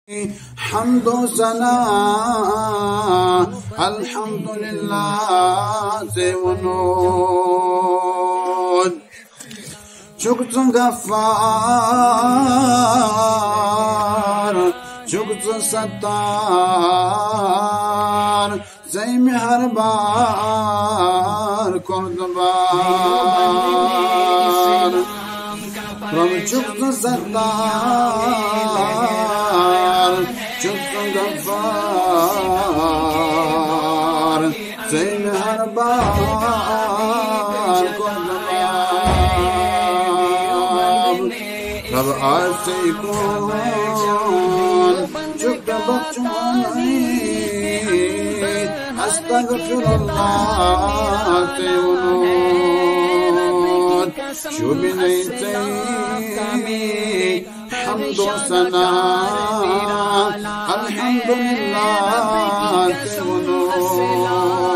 हम्दो सना अल्हम्दुलिल्लाह से वनून चुकचुं गफ्फार चुकचुं सत्तार जय मेहरबान कुर्दबार From चुकचुं सत्तार चुकचुं गफ्फार जय मेहरबान कुर्दबार रब आज से कौन चुक बख्शुमानी अस्तगफिरुल्लाह से वनून शुभी नहीं चाहिए हम्दो सना अल्हम्दुलिल्लाह से वनून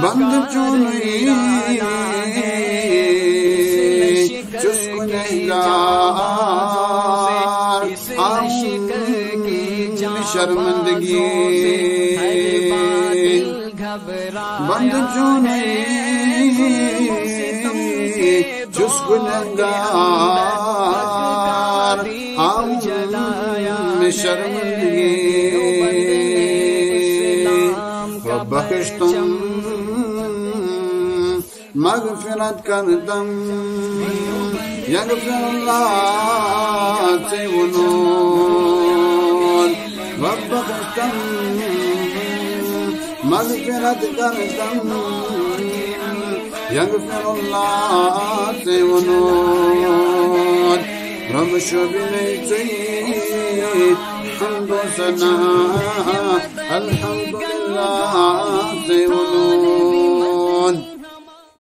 बंद चुनी चुस्क नहगार शर्मंदगी बंद चुनी चुस्क नहगार शर्मंदगी बख्श तुम मगफिरत कर दम यगफिरुल्लाह से वनून बख्श तुम मगफिरत कर दम यगफिरुल्लाह से वनून रब शुभ नहीं चाहिए हम्दो सना